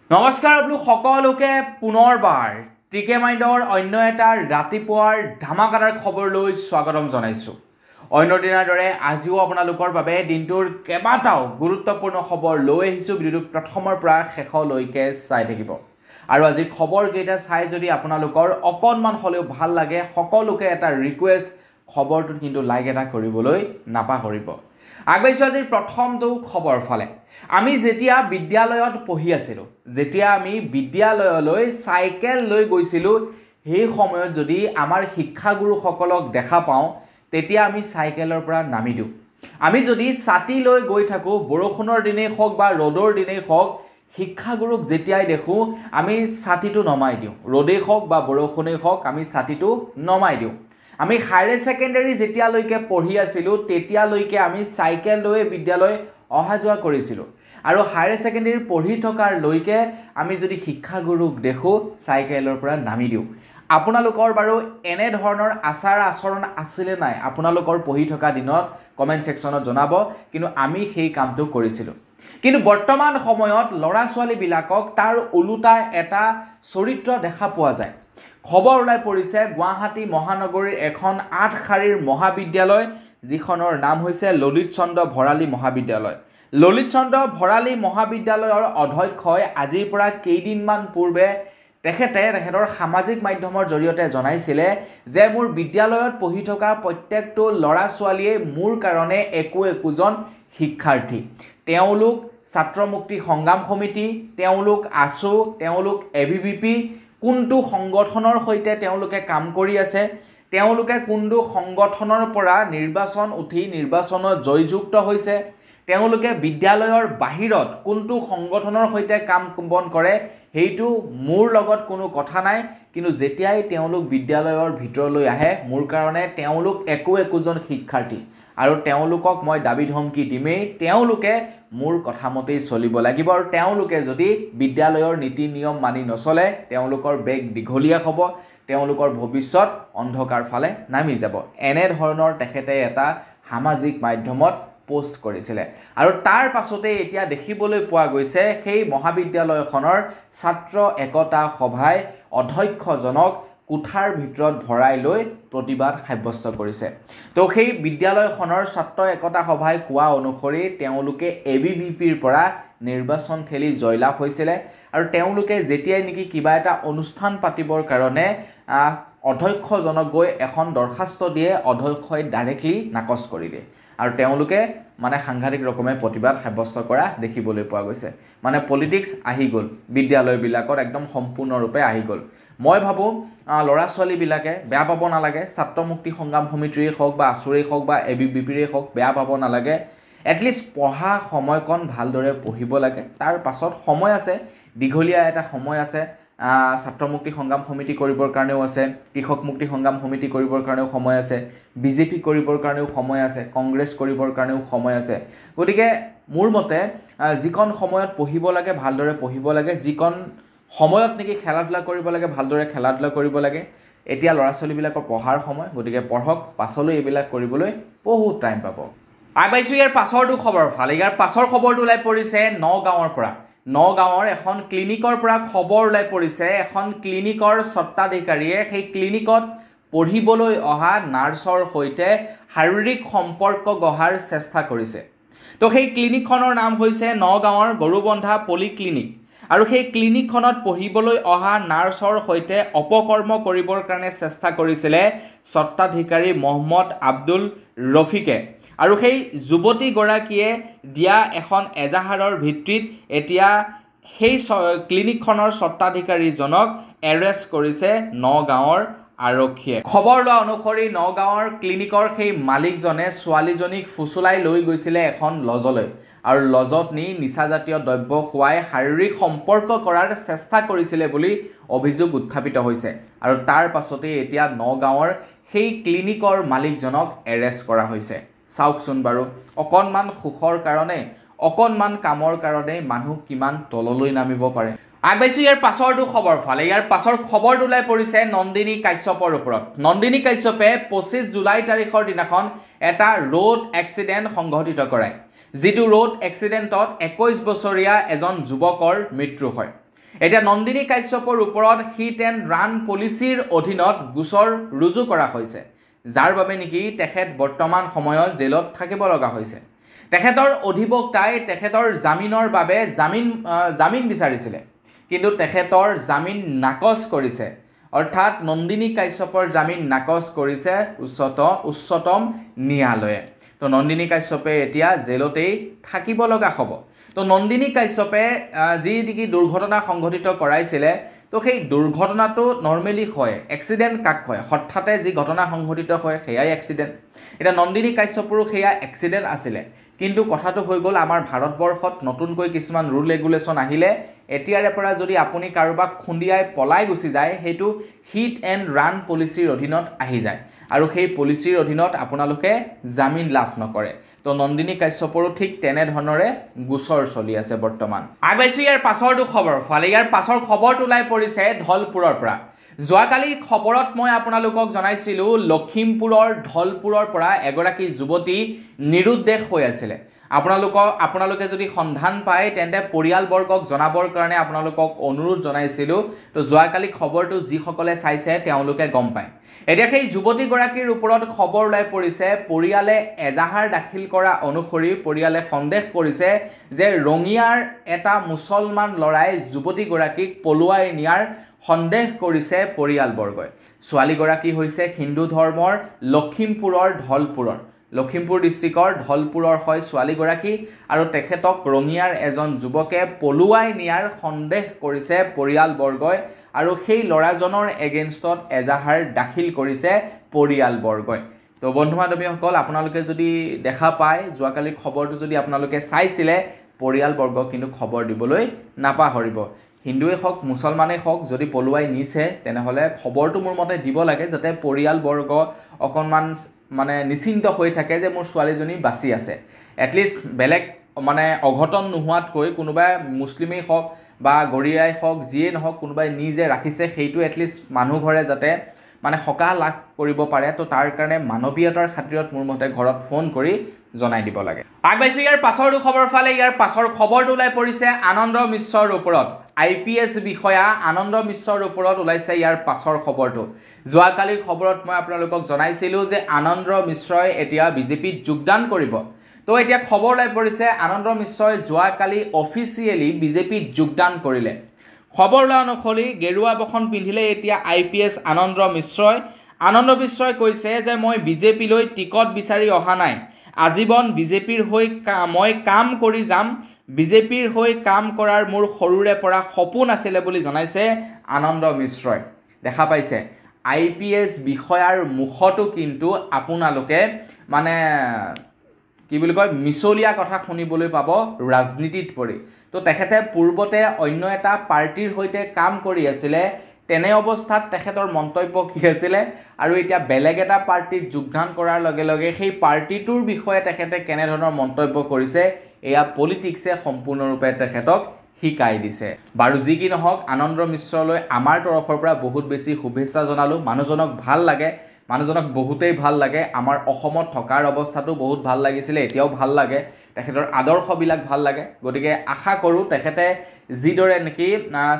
নমস্কাৰ আপোনালোক সকলোকে পুনৰবাৰ টিকে মাইণ্ডৰ অন্য এটা ৰাতিপুৱাৰ ধামাকাদাৰ খবৰলৈ স্বাগতম জনাইছোঁ। অন্য দিনৰ দৰে আজিও আপোনালোকৰ বাবে দিনটোৰ কেইবাটাও গুৰুত্বপূৰ্ণ খবৰ লৈ আহিছোঁ। ভিডিঅ'টো প্ৰথমৰ পৰা শেষলৈকে চাই থাকিব আৰু আজিৰ খবৰকেইটা চাই যদি আপোনালোকৰ অকণমান হ'লেও ভাল লাগে সকলোকে এটা ৰিকুৱেষ্ট, খবৰটোত কিন্তু লাইক এটা কৰিবলৈ নাপাহৰিব। আগবাঢ়িছোঁ আজিৰ প্ৰথমটো খবৰ ফালে। আমি যেতিয়া বিদ্যালয়ত পঢ়ি আছিলোঁ, যেতিয়া আমি বিদ্যালয়লৈ চাইকেল লৈ গৈছিলোঁ, সেই সময়ত যদি আমাৰ শিক্ষাগুৰুসকলক দেখা পাওঁ তেতিয়া আমি চাইকেলৰ পৰা নামি দিওঁ। আমি যদি ছাতি লৈ গৈ থাকোঁ, বৰষুণৰ দিনেই হওক বা ৰ'দৰ দিনেই হওক, শিক্ষাগুৰুক যেতিয়াই দেখোঁ আমি ছাতিটো নমাই দিওঁ। ৰ'দেই হওক বা বৰষুণেই হওক আমি ছাতিটো নমাই দিওঁ। আমি হায়াৰ ছেকেণ্ডেৰী যেতিয়ালৈকে পঢ়ি আছিলোঁ তেতিয়ালৈকে আমি চাইকেল লৈ বিদ্যালয় অহা যোৱা কৰিছিলোঁ আৰু হায়াৰ ছেকেণ্ডেৰী পঢ়ি থকাৰলৈকে আমি যদি শিক্ষাগুৰুক দেখোঁ চাইকেলৰ পৰা নামি দিওঁ। আপোনালোকৰ বাৰু এনেধৰণৰ আচাৰ আচৰণ আছিলে নাই আপোনালোকৰ পঢ়ি থকা দিনত? কমেণ্ট ছেকশ্যনত জনাব। কিন্তু আমি সেই কামটো কৰিছিলোঁ। কিন্তু বৰ্তমান সময়ত ল'ৰা ছোৱালীবিলাকক তাৰ ওলোটা এটা চৰিত্ৰ দেখা পোৱা যায়। খবৰ ওলাই পৰিছে গুৱাহাটী মহানগৰীৰ এখন 8 শাৰীৰ মহাবিদ্যালয়, যিখনৰ নাম হৈছে ললিত চন্দ্ৰ ভৰালী মহাবিদ্যালয়। ললিত চন্দ্ৰ ভৰালী মহাবিদ্যালয়ৰ অধ্যক্ষই আজিৰ পৰা কেইদিনমান পূৰ্বে তেখেতৰ সামাজিক মাধ্যমৰ জৰিয়তে জনাইছিলে যে মোৰ বিদ্যালয়ত পঢ়ি থকা প্ৰত্যেকটো ল'ৰা ছোৱালীয়ে মোৰ কাৰণে একোজন শিক্ষাৰ্থী। তেওঁলোক ছাত্ৰ মুক্তি সংগ্ৰাম সমিতি, তেওঁলোক আছু, তেওঁলোক ABVP, কোনটো সংগঠনৰ সৈতে তেওঁলোকে কাম কৰি আছে, তেওঁলোকে কোনটো সংগঠনৰ পৰা নিৰ্বাচন উঠি নিৰ্বাচনত জয়যুক্ত হৈছে, তেওঁলোকে বিদ্যালয়ৰ বাহিৰত কোনটো সংগঠনৰ সৈতে কাম বন কৰে, সেইটো মোৰ লগত কোনো কথা নাই। কিন্তু যেতিয়াই তেওঁলোক বিদ্যালয়ৰ ভিতৰলৈ আহে মোৰ কাৰণে তেওঁলোক একোজন শিক্ষাৰ্থী আৰু তেওঁলোকক মই দাবী ধমকি দিমেই। তেওঁলোকে মোৰ কথামতেই চলিব লাগিব আৰু তেওঁলোকে যদি বিদ্যালয়ৰ নীতি নিয়ম মানি নচলে তেওঁলোকৰ বেগ দীঘলীয়া হ'ব, তেওঁলোকৰ ভৱিষ্যত অন্ধকাৰ ফালে নামি যাব। এনেধৰণৰ তেখেতে এটা সামাজিক মাধ্যমত পোষ্ট কৰিছিলে আৰু তাৰ পাছতে এতিয়া দেখিবলৈ পোৱা গৈছে সেই মহাবিদ্যালয়খনৰ ছাত্ৰ একতা সভাই অধ্যক্ষজনক কোঠাৰ ভিতৰত ভৰাই লৈ প্ৰতিবাদ সাব্যস্ত কৰিছে। তো সেই বিদ্যালয়খনৰ ছাত্ৰ একতা সভাই কোৱা অনুসৰি তেওঁলোকে ABVPৰ পৰা নিৰ্বাচন খেলি জয়লাভ হৈছিলে আৰু তেওঁলোকে যেতিয়াই নেকি কিবা এটা অনুষ্ঠান পাতিবৰ কাৰণে অধ্যক্ষজনক গৈ এখন দৰখাস্ত দিয়ে, অধ্যক্ষই ডাইৰেক্টলি নাকচ কৰি দিয়ে আৰু তেওঁলোকে সাংঘাতিক ৰকমে প্ৰতিবাদ সাব্যস্ত কৰা দেখিবলৈ পোৱা গৈছে। পলিটিক্স আহি গ'ল বিদ্যালয়বিলাকত, একদম সম্পূৰ্ণৰূপে আহি গ'ল। মই ভাবোঁ ল'ৰা ছোৱালীবিলাকে বেয়া পাব নালাগে, ছাত্ৰ মুক্তি সংগ্ৰাম সমিতিৰেই হওক বা আছুৰেই হওক বা ABVPৰেই হওক বেয়া পাব নালাগে। এটলিষ্ট পঢ়া সময়কণ ভালদৰে পঢ়িব লাগে। তাৰ পাছত সময় আছে, দীঘলীয়া এটা সময় আছে। ছাত্ৰ মুক্তি সংগ্ৰাম সমিতি কৰিবৰ কাৰণেও আছে, কৃষক মুক্তি সংগ্ৰাম সমিতি কৰিবৰ কাৰণেও সময় আছে, BJP কৰিবৰ কাৰণেও সময় আছে, কংগ্ৰেছ কৰিবৰ কাৰণেও সময় আছে। গতিকে মোৰ মতে যিকণ সময়ত পঢ়িব লাগে ভালদৰে পঢ়িব লাগে, যিকণ সময়ত নেকি খেলা ধূলা কৰিব লাগে ভালদৰে খেলা ধূলা কৰিব লাগে। এতিয়া ল'ৰা ছোৱালীবিলাকৰ পঢ়াৰ সময়, গতিকে পঢ়ক, পাছলৈ এইবিলাক কৰিবলৈ বহুত টাইম পাব। আগবাঢ়িছোঁ ইয়াৰ পাছৰটো খবৰ ফালে। ইয়াৰ পাছৰ খবৰটো ওলাই পৰিছে নগাঁৱৰ পৰা। নগাঁৱৰ এখন ক্লিনিকৰ পৰা খবৰ ওলাই পৰিছে এখন ক্লিনিকৰ স্বত্বাধিকাৰীয়ে সেই ক্লিনিকত পঢ়িবলৈ অহা নাৰ্ছৰ সৈতে শাৰীৰিক সম্পৰ্ক গঢ়াৰ চেষ্টা কৰিছে। তো সেই ক্লিনিকখনৰ নাম হৈছে নগাঁৱৰ গৰুবন্ধা পলিক্লিনিক আৰু সেই ক্লিনিকখনত পঢ়িবলৈ অহা নাৰ্ছৰ সৈতে অপকৰ্ম কৰিবৰ কাৰণে চেষ্টা কৰিছিলে স্বত্বাধিকাৰী মহম্মদ আব্দুল ৰফিকে আৰু সেই যুৱতীগৰাকীয়ে দিয়া এখন এজাহাৰৰ ভিত্তিত এতিয়া সেই ক্লিনিকখনৰ স্বত্বাধিকাৰীজনক এৰেষ্ট কৰিছে নগাঁৱৰ আৰক্ষীয়ে। খবৰ লোৱা অনুসৰি নগাঁৱৰ ক্লিনিকৰ সেই মালিকজনে ছোৱালীজনীক ফুচুলাই লৈ গৈছিলে এখন লজলৈ আৰু লজত নি নিচাজাতীয় দ্ৰব্য খুৱাই শাৰীৰিক সম্পৰ্ক কৰাৰ চেষ্টা কৰিছিলে বুলি অভিযোগ উত্থাপিত হৈছে আৰু তাৰ পাছতেই এতিয়া নগাঁৱৰ সেই ক্লিনিকৰ মালিকজনক এৰেষ্ট কৰা হৈছে। চাওকচোন বাৰু, অকণমান সুখৰ কাৰণে, অকণমান কামৰ কাৰণে মানুহ কিমান তললৈ নামিব পাৰে। আগবাঢ়িছোঁ ইয়াৰ পাছৰটো খবৰ ফালে। ইয়াৰ পাছৰ খবৰটো ওলাই পৰিছে নন্দিনী কাশ্যপৰ ওপৰত। নন্দিনী কাশ্যপে 25 জুলাই তাৰিখৰ দিনাখন এটা ৰোড এক্সিডেণ্ট সংঘটিত কৰায়, যিটো ৰোড এক্সিডেণ্টত 21 বছৰীয়া এজন যুৱকৰ মৃত্যু হয়। এতিয়া নন্দিনী কাশ্যপৰ ওপৰত হিট এণ্ড ৰান পলিচিৰ অধীনত গোচৰ ৰুজু কৰা হৈছে, যাৰ বাবে নেকি তেখেত বৰ্তমান সময়ত জেলত থাকিব লগা হৈছে। তেখেতৰ অধিবক্তাই তেখেতৰ জামিনৰ বাবে জামিন বিচাৰিছিলে, কিন্তু তেখেতৰ জামিন নাকচ কৰিছে, অৰ্থাৎ নন্দিনী কাশ্যপৰ জামিন নাকচ কৰিছে উচ্চতম ন্যায়ালয়ে। তো নন্দিনী কাশ্যপে এতিয়া জেলতেই থাকিব লগা হ'ব। তো নন্দিনী কাশ্যপে যি নেকি দুৰ্ঘটনা সংঘটিত কৰাইছিলে, তো সেই দুৰ্ঘটনাটো নৰ্মেলি হয়, এক্সিডেণ্ট কাক হয়, হঠাতে যি ঘটনা সংঘটিত হয় সেয়াই এক্সিডেণ্ট। এতিয়া নন্দিনী কাশ্যপৰো সেয়া এক্সিডেণ্ট আছিলে, কিন্তু কথাটো হৈ গ'ল আমাৰ ভাৰতবৰ্ষত নতুনকৈ কিছুমান ৰুল ৰেগুলেশ্যন আহিলে, এতিয়াৰে পৰা যদি আপুনি কাৰোবাক খুন্দিয়াই পলাই গুচি যায়, সেইটো হিট এণ্ড ৰান পলিচিৰ অধীনত আহি যায়, আৰু সেই পলিচিৰ অধীনত আপোনালোকে জামিন লাভ নকৰে। তো নন্দিনী কাশ্যপৰো ঠিক তেনেধৰণৰে গোচৰ চলি আছে বৰ্তমান। আগবাইছোঁ ইয়াৰ পাছৰটো খবৰ ফালে। ইয়াৰ পাছৰ খবৰটো ওলাই পৰিছে ধলপুৰৰ পৰা। যোৱাকালিৰ খবৰত মই আপোনালোকক জনাইছিলোঁ লখিমপুৰৰ ধলপুৰৰ পৰা এগৰাকী যুৱতী নিৰুদ্দেশ হৈ আছিলে। আপোনালোকে যদি সন্ধান পায় তেন্তে পৰিয়ালবৰ্গক জনাবৰ কাৰণে আপোনালোকক অনুৰোধ জনাইছিলোঁ। তো যোৱাকালি খবৰটো যিসকলে চাইছে তেওঁলোকে গম পায়। এতিয়া সেই যুৱতীগৰাকীৰ ওপৰত খবৰ ওলাই পৰিছে। পৰিয়ালে এজাহাৰ দাখিল কৰা অনুসৰি পৰিয়ালে সন্দেহ কৰিছে যে ৰঙিয়াৰ এটা মুছলমান ল'ৰাই যুৱতীগৰাকীক পলুৱাই নিয়াৰ সন্দেহ কৰিছে পৰিয়ালবৰ্গই। ছোৱালীগৰাকী হৈছে হিন্দু ধৰ্মৰ, লখিমপুৰ ডিষ্ট্ৰিক্টৰ ধলপুৰৰ হয় ছোৱালীগৰাকী, আৰু তেখেতক ৰঙিয়াৰ এজন যুৱকে পলুৱাই নিয়াৰ সন্দেহ কৰিছে পৰিয়ালবৰ্গই, আৰু সেই ল'ৰাজনৰ এগেইনষ্টত এজাহাৰ দাখিল কৰিছে পৰিয়ালবৰ্গই। তো বন্ধু বান্ধৱীসকল, আপোনালোকে যদি দেখা পায় যোৱাকালিৰ খবৰটো যদি আপোনালোকে চাইছিলে, পৰিয়ালবৰ্গক কিন্তু খবৰ দিবলৈ নাপাহৰিব। হিন্দুৱে হওক মুছলমানেই হওক, যদি পলুৱাই নিছে তেনেহ'লে খবৰটো মোৰ মতে দিব লাগে, যাতে পৰিয়ালবৰ্গ অকণমান মানে নিশ্চিন্ত হৈ থাকে যে মোৰ ছোৱালীজনী বাচি আছে। এটলিষ্ট বেলেগ মানে অঘটন নোহোৱাতকৈ কোনোবাই মুছলিমেই হওক বা গৰিয়াই হওক, যিয়ে নহওক, কোনোবাই নিজে ৰাখিছে, সেইটো এটলিষ্ট মানুহ ঘৰে যাতে মানে সকাহ লাভ কৰিব পাৰে। তো তাৰ কাৰণে মানৱীয়তাৰ খাতিৰত মোৰ মতে ঘৰত ফোন কৰি জনাই দিব লাগে। আগবাইছোঁ ইয়াৰ পাছৰটো খবৰ ফালে। ইয়াৰ পাছৰ খবৰটো ওলাই পৰিছে আনন্দ মিশ্ৰৰ ওপৰত। IPS বিষয়া আনন্দ মিশ্ৰৰ ওপৰত ওলাইছে ইয়াৰ পাছৰ খবৰটো। যোৱাকালিৰ খবৰত মই আপোনালোকক জনাইছিলোঁ যে আনন্দ মিশ্ৰই এতিয়া বিজেপিত যোগদান কৰিব। তো এতিয়া খবৰ ওলাই পৰিছে আনন্দ মিশ্ৰই যোৱাকালি অফিচিয়েলি বিজেপিত যোগদান কৰিলে। খবৰ ওলোৱা অনুসৰি গেৰুৱা বসন পিন্ধিলে এতিয়া IPS আনন্দ মিশ্ৰই কৈছে যে মই বিজেপিলৈ টিকট বিচাৰি অহা নাই, আজীৱন বিজেপিৰ হৈ মই কাম কৰি যাম, বিজেপিৰ হৈ কাম কৰাৰ মোৰ সৰুৰে পৰা সপোন আছিলে বুলি জনাইছে আনন্দ মিশ্ৰই। দেখা পাইছে IPS বিষয়াৰ মুখতো কিন্তু আপোনালোকে মানে কি বুলি কয় মিছলীয়া কথা শুনিবলৈ পাব ৰাজনীতিত পৰি। তো তেখেতে পূৰ্বতে অন্য এটা পাৰ্টিৰ সৈতে কাম কৰি আছিলে, তেনে অৱস্থাত তেখেতৰ মন্তব্য কি আছিলে, আৰু এতিয়া বেলেগ এটা পাৰ্টিত যোগদান কৰাৰ লগে লগে সেই পাৰ্টিটোৰ বিষয়ে তেখেতে কেনেধৰণৰ মন্তব্য কৰিছে, এয়া পলিটিক্সে সম্পূৰ্ণৰূপে তেখেতক শিকাই দিছে। বাৰু যি কি নহওক, আনন্দ মিশ্ৰলৈ আমাৰ তৰফৰ পৰা বহুত বেছি শুভেচ্ছা জনালোঁ। মানুহজনক ভাল লাগে, মানুহজনক বহুতেই ভাল লাগে। আমাৰ অসমত থকাৰ অৱস্থাটো বহুত ভাল লাগিছিলে, এতিয়াও ভাল লাগে। তেখেতৰ আদৰ্শবিলাক ভাল লাগে। গতিকে আশা কৰোঁ তেখেতে যিদৰে নেকি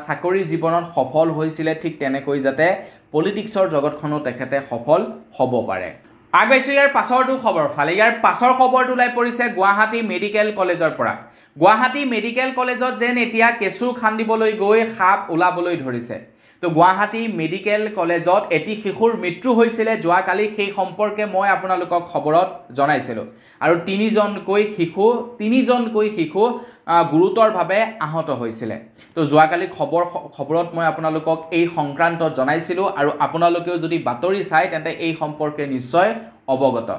চাকৰি জীৱনত সফল হৈছিলে, ঠিক তেনেকৈ যাতে পলিটিক্সৰ জগতখনো তেখেতে সফল হ'ব পাৰে। আগবাইছোঁ ইয়াৰ পাছৰটো খবৰ ফালে। ইয়াৰ পাছৰ খবৰটো ওলাই পৰিছে গুৱাহাটী মেডিকেল কলেজৰ পৰা। গুৱাহাটী মেডিকেল কলেজত যেন এতিয়া কেঁচু খান্দিবলৈ গৈ সাপ ওলাবলৈ ধৰিছে। তো গুৱাহাটী মেডিকেল কলেজত এটি শিশুৰ মৃত্যু হৈছিলে যোৱাকালি, সেই সম্পৰ্কে মই আপোনালোকক খবৰত জনাইছিলোঁ, আৰু তিনিজনকৈ শিশু গুৰুতৰভাৱে আহত হৈছিলে। তো যোৱাকালি খবৰত মই আপোনালোকক এই সংক্ৰান্তত জনাইছিলোঁ, আৰু আপোনালোকেও যদি বাতৰি চায় তেন্তে এই সম্পৰ্কে নিশ্চয় অৱগত।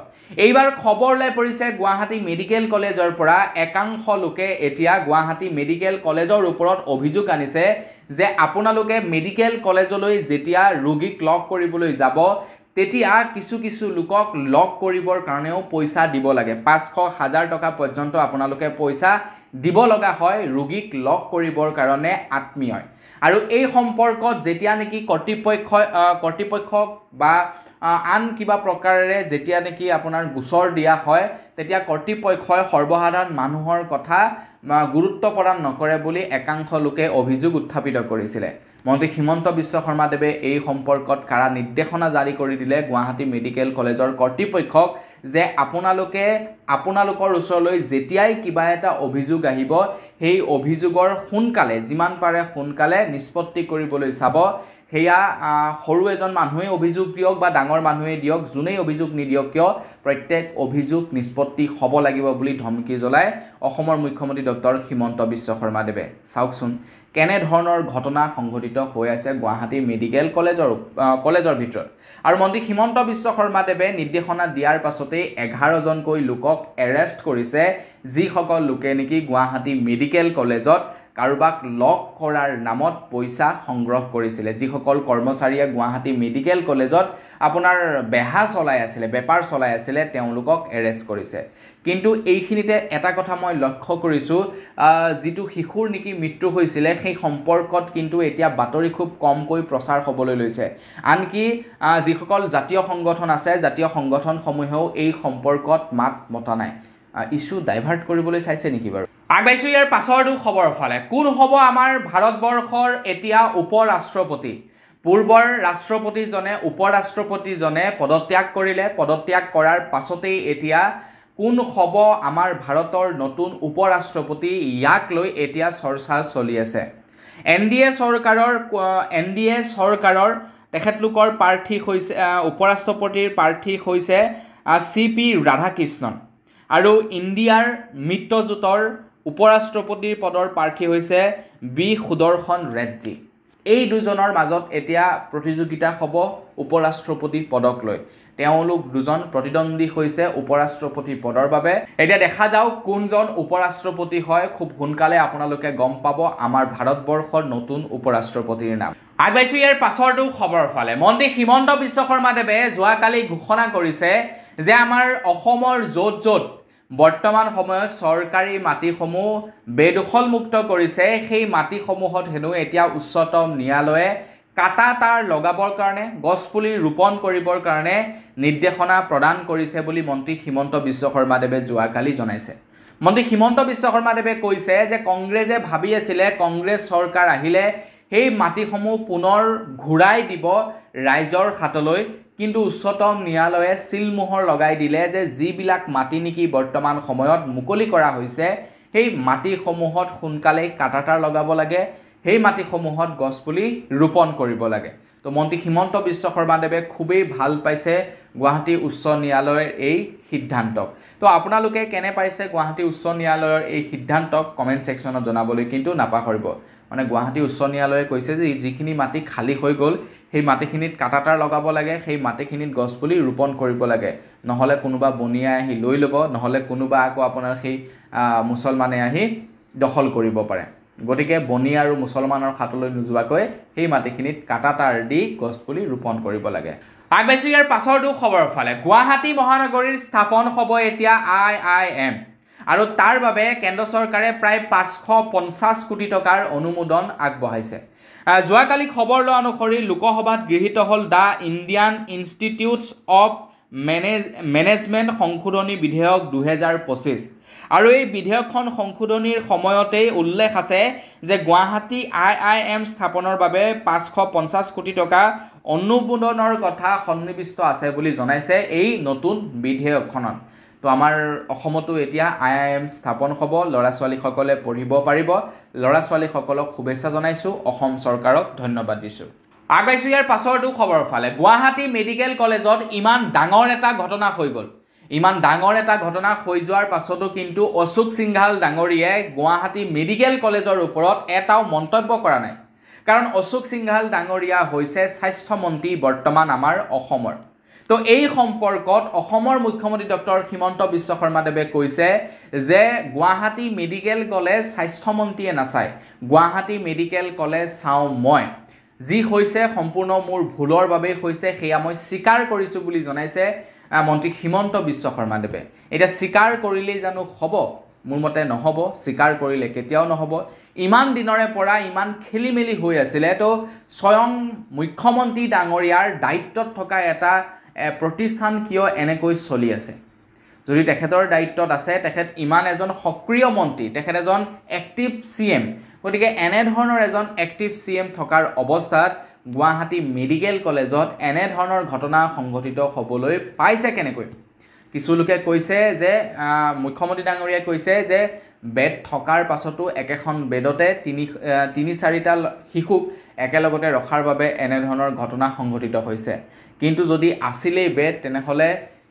এইবাৰ খবৰ ওলাই পৰিছে গুৱাহাটী মেডিকেল কলেজৰ পৰা। একাংশ লোকে এতিয়া গুৱাহাটী মেডিকেল কলেজৰ ওপৰত অভিযোগ আনিছে যে আপোনালোকে মেডিকেল কলেজলৈ যেতিয়া ৰোগীক লগ কৰিবলৈ যাব, তেতিয়া কিছু কিছু লোকক লগ কৰিবৰ কাৰণেও পইচা দিব লাগে 500,000 টকা পৰ্যন্ত আপোনালোকে পইচা দিব লগা হয় ৰোগীক লগ কৰিবৰ কাৰণে আত্মীয় আৰু এই সম্পৰ্কত যেতিয়া নেকি কৰ্তৃপক্ষক বা আন কিবা প্ৰকাৰেৰে যেতিয়া নেকি আপোনাৰ গোচৰ দিয়া হয় তেতিয়া কৰ্তৃপক্ষই সৰ্বসাধাৰণ মানুহৰ কথা গুৰুত্ব প্ৰদান নকৰে বুলি একাংশ লোকে অভিযোগ উত্থাপিত কৰিছিল মন্ত্ৰী হিমন্ত বিশ্ব শৰ্মাদেৱে এই সম্পৰ্কত কাৰা নিৰ্দেশনা জাৰি কৰি দিলে গুৱাহাটী মেডিকেল কলেজৰ কৰ্তৃপক্ষক যে আপোনালোকৰ ওচৰলৈ যেতিয়াই কিবা এটা অভিযোগ আহিব সেই অভিযোগৰ সোনকালে যিমান পাৰে সোনকালে নিষ্পত্তি কৰিবলৈ চাব হেয়া সৰু এজন মানুহে অভিযোগ দিয়ক বা ডাঙৰ মানুহে দিয়ক যোনেই অভিযোগ নিদিয়ক কিয় প্ৰত্যেক অভিযোগ নিষ্পত্তি হ'ব লাগিব বুলি ধমকি জ্বলাই অসমৰ মুখ্যমন্ত্ৰী ডক্টৰ হিমন্ত বিশ্ব শৰ্মাদেৱে চাওকচোন কেনে ধৰণৰ ঘটনা সংঘটিত হৈ আছে গুৱাহাটী মেডিকেল কলেজৰ ভিতৰত আৰু মন্ত্ৰী হিমন্ত বিশ্ব শৰ্মাদেৱে নিৰ্দেশনা দিয়াৰ পাছতেই 11 জনকৈ লোকক এৰেষ্ট কৰিছে যিসকল লোকে নেকি গুৱাহাটী মেডিকেল কলেজত কাৰোবাক লগ কৰাৰ নামত পইচা সংগ্ৰহ কৰিছিল যিসকল কৰ্মচাৰীয়ে গুৱাহাটী মেডিকেল কলেজত আপোনাৰ বেপাৰ চলাই আছিল তেওঁলোকক এৰেষ্ট কৰিছে কিন্তু এইখিনিতে এটা কথা মই লক্ষ্য কৰিছো যিটো শিশুৰ নেকি মৃত্যু হৈছিল সেই সম্পৰ্কত কিন্তু এতিয়া বাতৰি খুব কমকৈ প্ৰচাৰ হ'বলৈ লৈছে আনকি যিসকল জাতীয় সংগঠন আছে জাতীয় সংগঠনসমূহেও এই সম্পৰ্কত মাত মতা নাই ইস্যু ডাইভাৰ্ট কৰিবলৈ চাইছে নেকি বাৰু আগবাইছো ইয়াৰ পাছৰটো খবৰ ফালে কোন হ'ব আমাৰ ভাৰতবৰ্ষৰ এতিয়া উপৰাষ্ট্ৰপতি পূৰ্বৰ ৰাষ্ট্ৰপতিজনে উপৰাষ্ট্ৰপতিজনে পদত্যাগ কৰিলে পদত্যাগ কৰাৰ পাছতেই এতিয়া কোন হ'ব আমাৰ ভাৰতৰ নতুন উপৰাষ্ট্ৰপতি ইয়াক লৈ এতিয়া চৰ্চা চলি আছে এনডিএ চৰকাৰৰ তেখেতলোকৰ প্ৰাৰ্থী হৈছে উপৰাষ্ট্ৰপতিৰ প্ৰাৰ্থী হৈছে CP ৰাধাকৃষ্ণন আৰু ইণ্ডিয়াৰ মিত্ৰজোঁটৰ উপৰাষ্ট্ৰপতিৰ পদৰ প্ৰাৰ্থী হৈছে বি সুদৰ্শন ৰেড্ডি এই দুজনৰ মাজত এতিয়া প্ৰতিযোগিতা হ'ব উপৰাষ্ট্ৰপতি পদক লৈ তেওঁলোক দুজন প্ৰতিদ্বন্দ্বী হৈছে উপৰাষ্ট্ৰপতি পদৰ বাবে এতিয়া দেখা যাওক কোনজন উপৰাষ্ট্ৰপতি হয় খুব সোনকালে আপোনালোকে গম পাব আমাৰ ভাৰতবৰ্ষৰ নতুন উপৰাষ্ট্ৰপতিৰ নাম আগবাইছো ইয়াৰ পাছৰটো খবৰ ফালে মন্ত্ৰী হিমন্ত বিশ্ব শৰ্মাদেৱে যোৱাকালি ঘোষণা কৰিছে যে আমাৰ অসমৰ য'ত বৰ্তমান সময়ত চৰকাৰী মাটিসমূহ বেদখলমুক্ত কৰিছে সেই মাটিসমূহত হেনো এতিয়া উচ্চতম ন্যায়ালয়ে কাটা তাঁৰ লগাবৰ কাৰণে গছপুলি ৰোপণ কৰিবৰ কাৰণে নিৰ্দেশনা প্ৰদান কৰিছে বুলি মন্ত্ৰী হিমন্ত বিশ্ব শৰ্মাদেৱে যোৱাকালি জনাইছে মন্ত্ৰী হিমন্ত বিশ্ব শৰ্মাদেৱে কৈছে যে কংগ্ৰেছে ভাবি আছিল কংগ্ৰেছ চৰকাৰ আহিলে সেই মাটিসমূহ পুনৰ ঘূৰাই দিব ৰাইজৰ হাতলৈ কিন্তু উচ্চতম ন্যায়ালয়ে সিলমোহৰ লগাই দিলে যে যিবিলাক মাটি নেকি বৰ্তমান সময়ত মুকলি কৰা হৈছে সেই মাটিসমূহত সোনকালে কাটাতাৰ লগাব লাগে সেই মাটিসমূহত গছপুলি ৰোপণ কৰিব লাগে তো মন্ত্ৰী হিমন্ত বিশ্ব শৰ্মাদেৱে খুবেই ভাল পাইছে গুৱাহাটী উচ্চ ন্যায়ালয়ৰ এই সিদ্ধান্তক তো আপোনালোকে কেনে পাইছে গুৱাহাটী উচ্চ ন্যায়ালয়ৰ এই সিদ্ধান্তক কমেন্ট সেকশনত জনাবলৈ কিন্তু নাপাহৰিব মানে গুৱাহাটী উচ্চ ন্যায়ালয়ে কৈছে যে যিখিনি মাটি খালি হৈ গ'ল সেই মাটিখিনিত কাটাতাৰ লগাব লাগে সেই মাটিখিনিত গছপুলি ৰোপণ কৰিব লাগে নহলে কোনোবা বনিয়া আহি লৈ ল'ব নহলে কোনোবা আকৌ আপোনাৰ সেই মুছলমানে আহি দখল কৰিব পাৰে গতিকে বনি আৰু মুছলমানৰ হাতলৈ নোযোৱাকৈ সেই মাটিখিনিত কাটাতাৰ দি গছপুলি ৰোপণ কৰিব লাগে আগবাইছো ইয়াৰ পাছৰটো খবৰ ফালে গুৱাহাটী মহানগৰীৰ স্থাপন হ'ব এতিয়া IIM আৰু তাৰ বাবে কেন্দ্ৰ চৰকাৰে প্ৰায় 550 কোটি টকাৰ অনুমোদন আগবঢ়াইছে যোৱাকালি খবৰ লোৱা অনুসৰি লোকসভাত গৃহীত হ'ল the Indian institutes of management সংশোধনী বিধেয়ক 2025 আৰু এই বিধেয়কখন সংশোধনীৰ সময়তেই উল্লেখ আছে যে গুৱাহাটী IIM স্থাপনৰ বাবে 550 কোটি টকা অনুমোদনৰ কথা সন্নিবিষ্ট আছে বুলি জনাইছে এই নতুন বিধেয়কখনত তো আমাৰ অসমতো এতিয়া IIM স্থাপন হ'ব ল'ৰা ছোৱালীসকলে পঢ়িব পাৰিব ল'ৰা ছোৱালীসকলক শুভেচ্ছা জনাইছো অসম চৰকাৰক ধন্যবাদ দিছো আগবাইছো ইয়াৰ পাছৰটো খবৰ ফালে গুৱাহাটী মেডিকেল কলেজত ইমান ডাঙৰ এটা ঘটনা হৈ গ'ল ইমান ডাঙৰ এটা ঘটনা হৈ যোৱাৰ পাছতো কিন্তু অশোক সিংঘাল ডাঙৰীয়ে গুৱাহাটী মেডিকেল কলেজৰ ওপৰত এটাও মন্তব্য কৰা নাই কাৰণ অশোক সিংঘাল ডাঙৰীয়া হৈছে স্বাস্থ্য মন্ত্ৰী বৰ্তমান আমাৰ অসমৰ তো এই সম্পৰ্কত অসমৰ মুখ্যমন্ত্ৰী ডক্টৰ হিমন্ত বিশ্ব শৰ্মাদেৱে কৈছে যে গুৱাহাটী মেডিকেল কলেজ স্বাস্থ্য মন্ত্ৰীয়ে নাচায় গুৱাহাটী মেডিকেল কলেজ চাওঁ মই যি হৈছে সম্পূৰ্ণ মোৰ ভুলৰ বাবেই হৈছে, সেয়া মই স্বীকাৰ কৰিছোঁ বুলি জনাইছে মন্ত্ৰী হিমন্ত বিশ্ব শৰ্মাদেৱে। এতিয়া স্বীকাৰ কৰিলেই জানো হ'ব? মোৰ মতে নহ'ব, স্বীকাৰ কৰিলে কেতিয়াও নহ'ব। ইমান দিনৰে পৰা ইমান খেলি মেলি হৈ আছিলে, তো স্বয়ং মুখ্যমন্ত্ৰী ডাঙৰীয়াৰ দায়িত্বত থকা এটা প্ৰতিষ্ঠান কিয় এনেকৈ চলি আছে? যদি তেখেতৰ দায়িত্বত আছে, তেখেত ইমান এজন সক্ৰিয় মন্ত্ৰী, তেখেত এজন এক্টিভ CM, গতিকে এনেধৰণৰ এজন এক্টিভ CM থকাৰ অৱস্থাত গুৱাহাটী মেডিকেল কলেজত এনেধৰণৰ ঘটনা সংঘটিত হ'বলৈ পাইছে কেনেকৈ? কিছু লোকে কৈছে যে মুখ্যমন্ত্ৰী ডাঙৰীয়াই কৈছে যে বেড থকাৰ পাছতো একেখন বেডতে তিনি চাৰিটা শিশুক একেলগতে ৰখাৰ বাবে এনেধৰণৰ ঘটনা সংঘটিত হৈছে। কিন্তু যদি আছিলেই বেড, তেনেহ'লে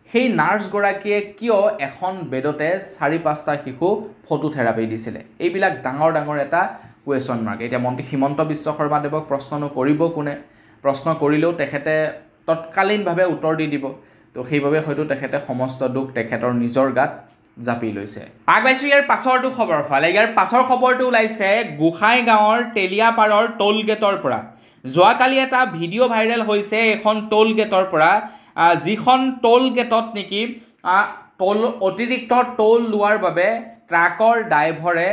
সেই নাৰ্ছগৰাকীয়ে কিয় এখন বেডতে 4-5টা শিশু ফটো থেৰাপি দিছিলে? এইবিলাক ডাঙৰ ডাঙৰ এটা কুৱেশ্যন মাৰ্ক। এতিয়া মন্ত্ৰী হিমন্ত বিশ্ব শৰ্মাদেৱক প্ৰশ্ননো কৰিব কোনে? প্ৰশ্ন কৰিলেও তেখেতে তৎকালীনভাৱে উত্তৰ দি দিব। তো সেইবাবে হয়তো তেখেতে সমস্ত দুখ তেখেতৰ নিজৰ গাত জাপি লৈছে। আগবাইছোঁ ইয়াৰ পাছৰটো খবৰ ফালে। ইয়াৰ পাছৰ খবৰটো ওলাইছে গোসাইগাঁৱৰ তেলিয়াপাৰৰ টোল গেটৰ পৰা। যোৱাকালি এটা ভিডিঅ' ভাইৰেল হৈছে এখন টোল গেটৰ পৰা, যিখন টোল গেটত নেকি অতিৰিক্ত টোল লোৱাৰ বাবে ট্ৰাকৰ ড্ৰাইভৰে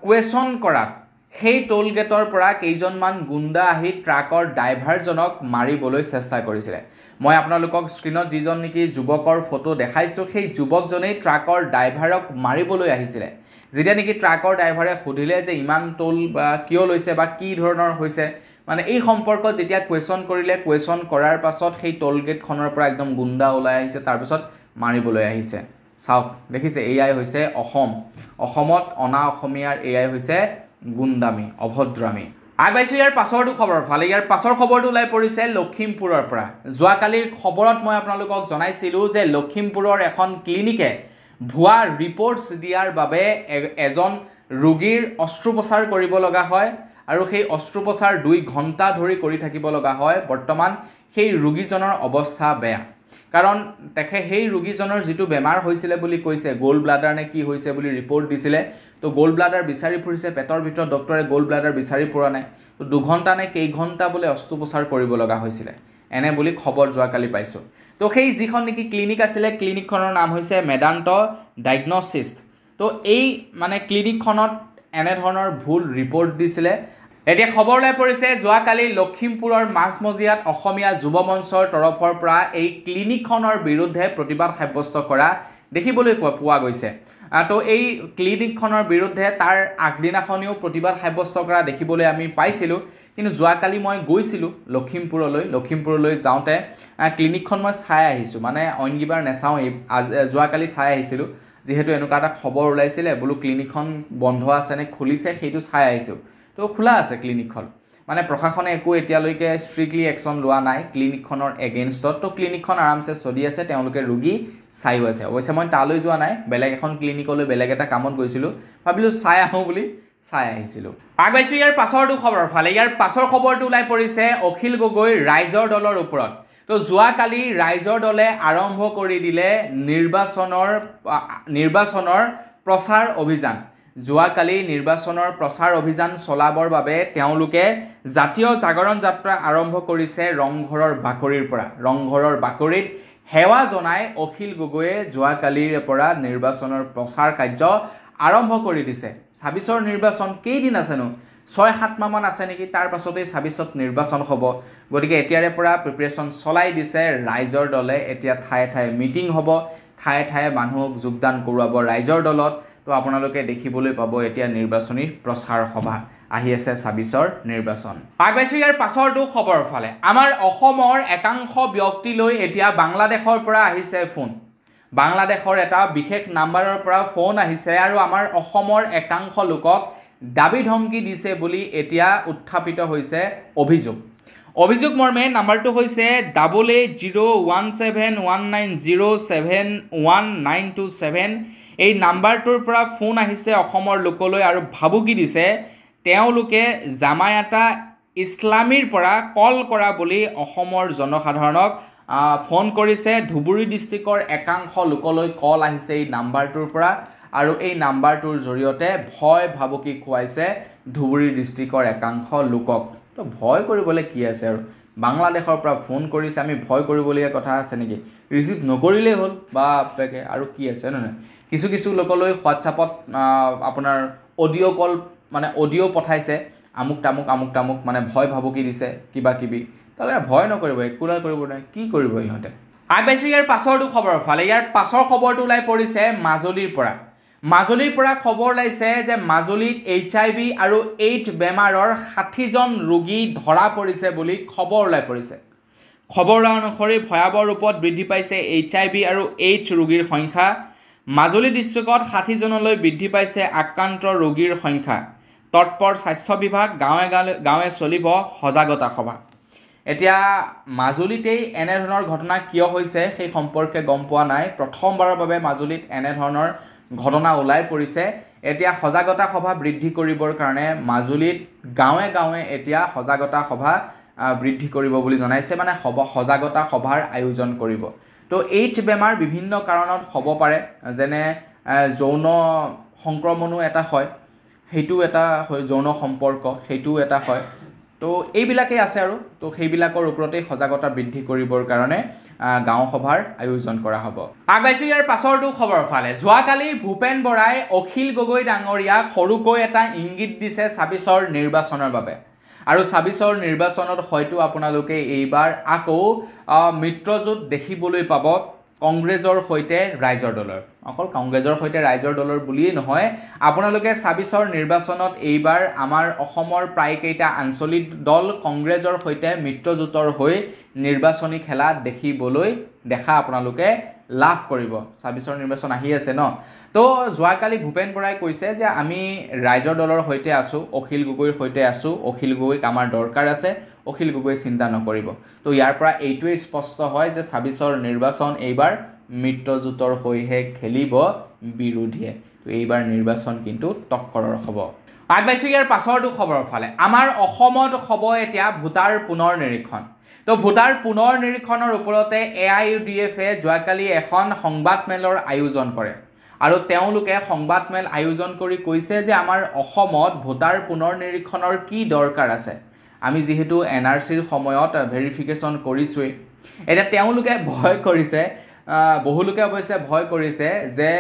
কুৱেশ্যন কৰাত সেই টোল গেটৰ পৰা কেইজনমান গুণ্ডা আহি ট্ৰাকৰ ড্ৰাইভাৰজনক মাৰিবলৈ চেষ্টা কৰিছিলে। মই আপোনালোকক স্ক্ৰীণত যিজন নেকি যুৱকৰ ফটো দেখাইছোঁ, সেই যুৱকজনেই ট্ৰাকৰ ড্ৰাইভাৰক মাৰিবলৈ আহিছিলে। যেতিয়া নেকি ট্ৰাকৰ ড্ৰাইভাৰে সুধিলে যে ইমান টোল কিয় লৈছে বা কি ধৰণৰ হৈছে, মানে এই সম্পৰ্কত যেতিয়া কুৱেশ্যন কৰিলে, কুৱেশ্যন কৰাৰ পাছত সেই টোল গেটখনৰ পৰা একদম গুণ্ডা ওলাই আহিছে, তাৰপিছত মাৰিবলৈ আহিছে। চাওক, দেখিছে, এয়াই হৈছে অসমত অনা অসমীয়াৰ এয়াই হৈছে গুণ্ডামী, অভদ্ৰামী। আগবাইছোঁ ইয়াৰ পাছৰটো খবৰ ফালে। ইয়াৰ পাছৰ খবৰটো ওলাই পৰিছে লখিমপুৰৰ পৰা। যোৱাকালিৰ খবৰত মই আপোনালোকক জনাইছিলোঁ যে লখিমপুৰৰ এখন ক্লিনিকে ভুৱা ৰিপৰ্টছ দিয়াৰ বাবে এজন ৰোগীৰ অস্ত্ৰোপচাৰ কৰিব লগা হয়, আৰু সেই অস্ত্ৰোপচাৰ 2 ঘণ্টা ধৰি কৰি থাকিব লগা হয়। বৰ্তমান সেই ৰোগীজনৰ অৱস্থা বেয়া, কাৰণ সেই ৰোগীজনৰ যিটো বেমাৰ হৈছিলে বুলি কৈছে, গ'ল্ড ব্লাডাৰ নে কি হৈছে বুলি ৰিপৰ্ট দিছিলে। তো গ'ল্ড ব্লাডাৰ বিচাৰি ফুৰিছে, পেটৰ ভিতৰত ডক্টৰে গ'ল্ড ব্লাডাৰ বিচাৰি পোৱা নাই। তো 2 ঘণ্টা নে কেইঘণ্টা বোলে অস্ত্ৰোপচাৰ কৰিব লগা হৈছিলে, এনে বুলি খবৰ যোৱাকালি পাইছোঁ। তো সেই যিখন নেকি ক্লিনিক আছিলে, ক্লিনিকখনৰ নাম হৈছে মেদান্ত ডায়েগনষ্টিক্স। তো এই মানে ক্লিনিকখনত এনেধৰণৰ ভুল ৰিপৰ্ট দিছিলে। এতিয়া খবৰ ওলাই পৰিছে যোৱাকালি লখিমপুৰৰ মাজমজিয়াত অসমীয়া যুৱ মঞ্চৰ তৰফৰ পৰা এই ক্লিনিকখনৰ বিৰুদ্ধে প্ৰতিবাদ সাব্যস্ত কৰা দেখিবলৈ পোৱা গৈছে। তো এই ক্লিনিকখনৰ বিৰুদ্ধে তাৰ আগদিনাখনিও প্ৰতিবাদ সাব্যস্ত কৰা দেখিবলৈ আমি পাইছিলোঁ। কিন্তু যোৱাকালি মই গৈছিলোঁ লখিমপুৰলৈ যাওঁতে ক্লিনিকখন মই চাই আহিছোঁ, মানে অইন কিবাৰ নাচাওঁ, যোৱাকালি চাই আহিছিলোঁ। যিহেতু এনেকুৱা এটা খবৰ ওলাইছিলে, বোলো ক্লিনিকখন বন্ধ আছে নে খুলিছে সেইটো চাই আহিছোঁ। তো খোলা আছে ক্লিনিকখন, মানে প্ৰশাসনে একো এতিয়ালৈকে ষ্ট্ৰিক্টলি একশ্যন লোৱা নাই ক্লিনিকখনৰ এগেইনষ্টত। তো ক্লিনিকখন আৰামছে চলি আছে, তেওঁলোকে ৰোগী চাইও আছে। অৱশ্যে মই তালৈ যোৱা নাই, বেলেগ এখন ক্লিনিকলৈ বেলেগ এটা কামত গৈছিলোঁ, ভাবিলোঁ চাই আহোঁ বুলি চাই আহিছিলোঁ। আগবাইছোঁ ইয়াৰ পাছৰটো খবৰ ফালে। ইয়াৰ পাছৰ খবৰটো ওলাই পৰিছে অখিল গগৈ ৰাইজৰ দলৰ ওপৰত। তো যোৱাকালি ৰাইজৰ দলে আৰম্ভ কৰি দিলে নিৰ্বাচনৰ প্ৰচাৰ অভিযান। যোৱাকালি নিৰ্বাচনৰ প্ৰচাৰ অভিযান চলাবৰ বাবে তেওঁলোকে জাতীয় জাগৰণ যাত্ৰা আৰম্ভ কৰিছে ৰংঘৰৰ বাকৰিৰ পৰা। ৰংঘৰৰ বাকৰিত সেৱা জনাই অখিল গগৈয়ে যোৱাকালিৰ পৰা নিৰ্বাচনৰ প্ৰচাৰ কাৰ্য আৰম্ভ কৰি দিছে। 26ৰ নিৰ্বাচন কেইদিন আছেনো? 6-7 মাহমান আছে নেকি, তাৰ পাছতেই 26ত নিৰ্বাচন হ'ব। গতিকে এতিয়াৰে পৰা প্ৰিপেৰেশ্যন চলাই দিছে ৰাইজৰ দলে। এতিয়া ঠায়ে ঠায়ে মিটিং হ'ব, ঠায়ে ঠায়ে মানুহক যোগদান কৰোৱাব ৰাইজৰ দলত। তো আপোনালোকে দেখিবলৈ পাব এতিয়া নিৰ্বাচনী প্ৰচাৰ সভা আহি আছে 26ৰ নিৰ্বাচন। আগবাইছোঁ ইয়াৰ পাছৰটো খবৰ ফালে। আমাৰ অসমৰ একাংশ ব্যক্তিলৈ এতিয়া বাংলাদেশৰ পৰা আহিছে ফোন। বাংলাদেশৰ এটা বিশেষ নাম্বাৰৰ পৰা ফোন আহিছে আৰু আমাৰ অসমৰ একাংশ লোকক দাবী ধমকি দিছে বুলি এতিয়া উত্থাপিত হৈছে অভিযোগ মৰ্মে নাম্বাৰটো হৈছে 88017190711927। এই নাম্বাৰটোৰ পৰা ফোন আহিছে অসমৰ লোকলৈ আৰু ভাবুকি দিছে তেওঁলোকে জামায়াতা ইছলামীৰ পৰা কল কৰা বুলি অসমৰ জনসাধাৰণক ফোন কৰিছে। ধুবুৰী ডিষ্ট্ৰিক্টৰ একাংশ লোকলৈ কল আহিছে এই নাম্বাৰটোৰ পৰা, আৰু এই নাম্বাৰটোৰ জৰিয়তে ভয় ভাবুকি খুৱাইছে ধুবুৰী ডিষ্ট্ৰিক্টৰ একাংশ লোকক। তো ভয় কৰিবলৈ কি আছে আৰু বাংলাদেশৰ পৰা ফোন কৰিছে আমি ভয় কৰিবলগীয়া কথা আছে নেকি ৰিচিভ নকৰিলেই হ'ল বা পেকে আৰু কি আছে নহয় কিছু কিছু লোকলৈ হোৱাটছআপত আপোনাৰ অডিঅ' কল মানে অডিঅ' পঠাইছে আমুক তামুক মানে ভয় ভাবুকি দিছে কিবা কিবি তাহলে ভয় নকৰিব একোলা কৰিব নাই কি কৰিব ইহঁতে আগবাইছো ইয়াৰ পাছৰটো খবৰ ফালে ইয়াৰ পাছৰ খবৰটো ওলাই পৰিছে মাজুলীৰ পৰা খবৰ ওলাইছে যে মাজুলীত HIV আৰু AIDS বেমাৰৰ 60জন ৰোগী ধৰা পৰিছে বুলি খবৰ ওলাই পৰিছে খবৰ অনুসৰি ভয়াৱহ ৰূপত বৃদ্ধি পাইছে HIV আৰু AIDS ৰোগীৰ সংখ্যা মাজুলী ডিষ্ট্ৰিক্টত 60জনলৈ বৃদ্ধি পাইছে আক্ৰান্ত ৰোগীৰ সংখ্যা তৎপৰ স্বাস্থ্য বিভাগ গাঁৱে চলিব সজাগতা সভা এতিয়া মাজুলীতেই এনে ধৰণৰ ঘটনা কিয় হৈছে সেই সম্পৰ্কে গম পোৱা নাই প্ৰথমবাৰৰ বাবে মাজুলীত এনে ধৰণৰ ঘটনা ওলাই পৰিছে এতিয়া সজাগতা সভা বৃদ্ধি কৰিবৰ কাৰণে মাজুলীত গাঁৱে এতিয়া সজাগতা সভা বৃদ্ধি কৰিব বুলি জনাইছে মানে সজাগতা সভাৰ আয়োজন কৰিব তো AIDS বেমাৰ বিভিন্ন কাৰণত হ'ব পাৰে যেনে যৌন সংক্ৰমণো এটা হয় হেতু এটা হয় যৌন সম্পৰ্ক হেতু এটা হয় তো এইবিলাকেই আছে আৰু তো সেইবিলাকৰ ওপৰতে সজাগতা বৃদ্ধি কৰিবৰ কাৰণে গাঁও সভাৰ আয়োজন কৰা হ'ব আগবাইছো ইয়াৰ পাছৰটো খবৰ ফালে যোৱাকালি ভূপেন বৰাই অখিল গগৈ ডাঙৰীয়াক সৰুকৈ এটা ইংগিত দিছে 26ৰ নিৰ্বাচনৰ বাবে আৰু 26ৰ নিৰ্বাচনত হয়তো আপোনালোকে এইবাৰ আকৌ মিত্ৰজোঁট দেখিবলৈ পাব কংগ্ৰেছৰ সৈতে ৰাইজৰ দলৰ অকল কংগ্ৰেছৰ সৈতে ৰাইজৰ দলৰ বুলিয়েই নহয় আপোনালোকে 26ৰ নিৰ্বাচনত এইবাৰ আমাৰ অসমৰ প্ৰায়কেইটা আঞ্চলিক দল কংগ্ৰেছৰ সৈতে মিত্ৰজোঁটৰ হৈ নিৰ্বাচনী খেলা দেখা আপোনালোকে লাভ কৰিব 26ৰ নিৰ্বাচন আহি আছে ন তো যোৱাকালি ভূপেন বৰাই কৈছে যে আমি ৰাইজৰ দলৰ সৈতে আছো অখিল গগৈৰ সৈতে আছো অখিল গগৈক আমাৰ দৰকাৰ আছে অখিল গগৈ চিন্তা নকৰিব তো ইয়াৰ পৰা এইটোৱে স্পষ্ট হয় যে 26ৰ নিৰ্বাচন এইবাৰ মিত্ৰজোঁটৰ হৈহে খেলিব বিৰোধীয়ে তো এইবাৰ নিৰ্বাচন কিন্তু টক্কৰৰ হ'ব আগবাইছো ইয়াৰ পাছৰটো খবৰৰ ফালে আমাৰ অসমত হ'ব এতিয়া ভোটাৰ পুনৰ নিৰীক্ষণ তো ভোটাৰ পুনৰ নিৰীক্ষণৰ ওপৰতে AIUDF যোৱাকালি এখন সংবাদমেলৰ আয়োজন কৰে আৰু তেওঁলোকে সংবাদমেল আয়োজন কৰি কৈছে যে আমাৰ অসমত ভোটাৰ পুনৰ নিৰীক্ষণৰ কি দৰকাৰ আছে আমি যেহেতু NRCৰ সময়ত ভেৰিফিকেশ্যন কৰিছোৱে এটা তেওঁলোকে ভয় কৰিছে বহুলোকে অৱশ্যে ভয় কৰিছে যে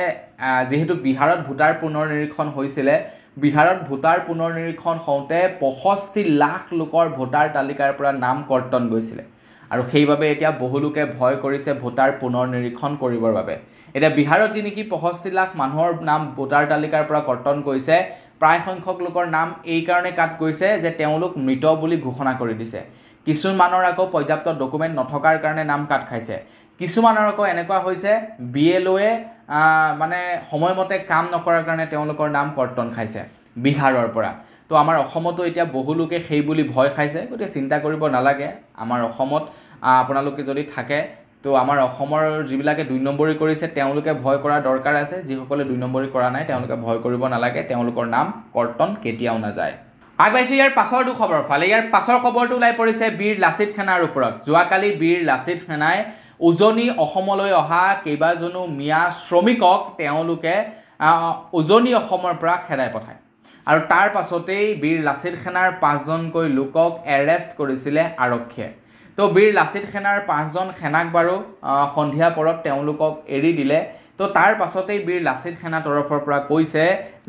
যেহেতু বিহাৰত ভোটাৰ পুনৰ নিৰীক্ষণ হৈছিলে বিহাৰত ভোটাৰ পুনৰ নিৰীক্ষণ হওঁতে 65 লাখ লোকৰ ভোটাৰ তালিকাৰ পৰা নাম কৰ্তন গৈছিলে আৰু সেইবাবে এতিয়া বহুলোকে ভয় কৰিছে ভোটাৰ পুনৰ নিৰীক্ষণ কৰিবৰ বাবে এতিয়া বিহাৰত যি নেকি 65 লাখ মানুহৰ নাম ভোটাৰ তালিকাৰ পৰা কৰ্তন গৈছে প্ৰায় সংখ্যক লোকৰ নাম এই কাৰণে কাট গৈছে যে তেওঁলোক মৃত বুলি ঘোষণা কৰি দিছে কিছুমানৰ আকৌ পৰ্যাপ্ত ডকুমেণ্ট নথকাৰ কাৰণে নাম কাট খাইছে কিছুমানৰ আকৌ এনেকুৱা হৈছে BLOয়ে মানে সময়মতে কাম নকৰাৰ কাৰণে তেওঁলোকৰ নাম কৰ্তন খাইছে বিহাৰৰ পৰা তো আমাৰ অসমতো এতিয়া বহুলোকে সেই বুলি ভয় খাইছে গতিকে চিন্তা কৰিব নালাগে আমাৰ অসমত আপোনালোকে যদি থাকে তো আমাৰ অসমৰ যিবিলাকে 2 নম্বৰী কৰিছে তেওঁলোকে ভয় কৰাৰ দৰকাৰ আছে যিসকলে 2 নম্বৰী কৰা নাই তেওঁলোকে ভয় কৰিব নালাগে তেওঁলোকৰ নাম কৰ্তন কেতিয়াও নাযায় আগবাইছো ইয়াৰ পাছৰটো খবৰ ফালে ইয়াৰ পাছৰ খবৰটো ওলাই পৰিছে বীৰ লাচিত সেনাৰ ওপৰত যোৱাকালি বীৰ লাচিত সেনাই উজনি অসমলৈ অহা কেইবাজনো মিয়া শ্ৰমিকক তেওঁলোকে উজনি অসমৰ পৰা খেদাই পঠায় আৰু তাৰ পাছতেই বীৰ লাচিত সেনাৰ 5জনকৈ লোকক এৰেষ্ট কৰিছিলে আৰক্ষীয়ে তো বীৰ লাচিত সেনাৰ 5জন সেনাক বাৰু সন্ধিয়া পৰত তেওঁলোকক এৰি দিলে তো তাৰ পাছতেই বীৰ লাচিত সেনা তৰফৰ পৰা কৈছে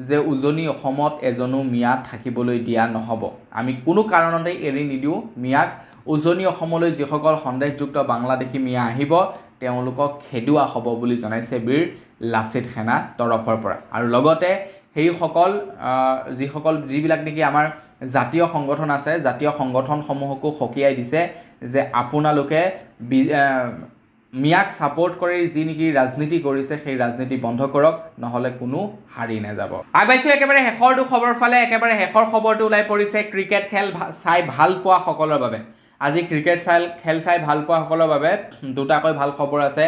যে উজনি অসমত এজনো মিয়া থাকিবলৈ দিয়া নহব আমি কোনো কাৰণতে এৰি নিদিও মিয়াক উজনি অসমলৈ যিসকল সন্দেহযুক্ত বাংলাদেশী মিয়া আহিব তেওঁলোকক খেদুৱা হ'ব বুলি জনাইছে বীৰ লাচিত সেনা তৰফৰ পৰা আৰু লগতে সেইসকল যিবিলাক নেকি আমাৰ জাতীয় সংগঠন আছে জাতীয় সংগঠনসমূহকো সকীয়াই দিছে যে আপোনালোকে মিয়াক সাপোৰ্ট কৰি যি নেকি ৰাজনীতি কৰিছে সেই ৰাজনীতি বন্ধ কৰক নহলে কোনো হাৰি নাযাব আগবাইছো একেবাৰে হেখৰটো খবৰ ফালে একেবাৰে হেখৰ খবৰটো ওলাই পৰিছে ক্ৰিকেট খেল চাই ভাল পোৱা সকলৰ বাবে আজি ক্ৰিকেট খেল চাই ভাল পোৱা সকলৰ বাবে দুটাকৈ ভাল খবৰ আছে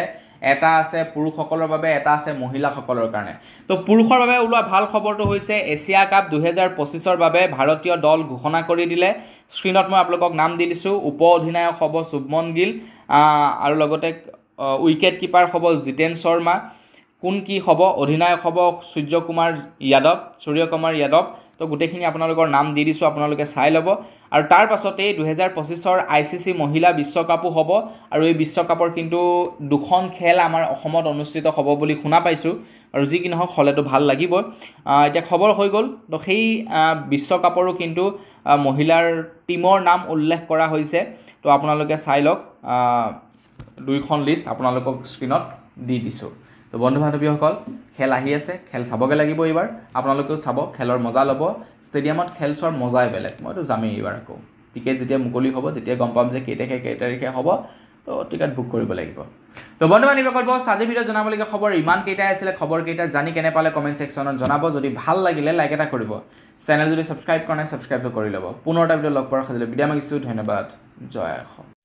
এটা আছে পুৰুষসকলৰ বাবে এটা আছে মহিলাসকলৰ কাৰণে তো পুৰুষৰ বাবে ওলোৱা ভাল খবৰটো হৈছে এছিয়া কাপ 2025ৰ বাবে ভাৰতীয় দল ঘোষণা কৰি দিলে স্ক্ৰীনত মই আপোনালোকক নাম দি দিছো উপ অধিনায়ক হ'ব শুভমন গিল আৰু লগতে উইকেট কিপাৰ হ'ব জিতেন শৰ্মা কোন কি হ'ব অধিনায়ক হ'ব সূৰ্য কুমাৰ যাদৱ তো গোটেইখিনি আপোনালোকৰ নাম দি দিছোঁ আপোনালোকে চাই ল'ব আৰু তাৰ পাছতেই 2025ৰ ICC মহিলা বিশ্বকাপো হ'ব আৰু এই বিশ্বকাপৰ কিন্তু দুখন খেল আমাৰ অসমত অনুষ্ঠিত হ'ব বুলি শুনা পাইছোঁ আৰু যি কি নহওক হ'লেতো ভাল লাগিব এতিয়া খবৰ হৈ গ'ল তো সেই বিশ্বকাপৰো কিন্তু মহিলাৰ টিমৰ নাম উল্লেখ কৰা হৈছে তো আপোনালোকে চাই লওক দুইখন লিষ্ট আপোনালোকক স্ক্ৰীনত দি দিছোঁ তো বন্ধু বান্ধৱীসকল খেল আহি আছে খেল চাবগৈ লাগিব এইবাৰ আপোনালোকেও চাব খেলৰ মজা ল'ব ষ্টেডিয়ামত খেল চোৱাৰ মজাই বেলেগ মইতো যামেই এইবাৰ আকৌ টিকেট যেতিয়া মুকলি হ'ব যেতিয়া গম পাম যে কেই তাৰিখে হ'ব তো টিকেট বুক কৰিব লাগিব তো বন্ধু বান্ধৱীসকল বছ আজি ভিডিঅ' জনাবলগীয়া খবৰ ইমান কেইটাই আছিলে খবৰ কেইটা জানি কেনে পালে কমেণ্ট ছেকশ্যনত জনাব যদি ভাল লাগিলে লাইক এটা কৰিব চেনেল যদি ছাবস্ক্ৰাইব কৰা নাই ছাবস্ক্ৰাইবটো কৰি ল'ব পুনৰ এটা ভিডিঅ' লগ পোৱাৰ সাজিলে বিদায় মাগিছোঁ ধন্যবাদ জয় অসম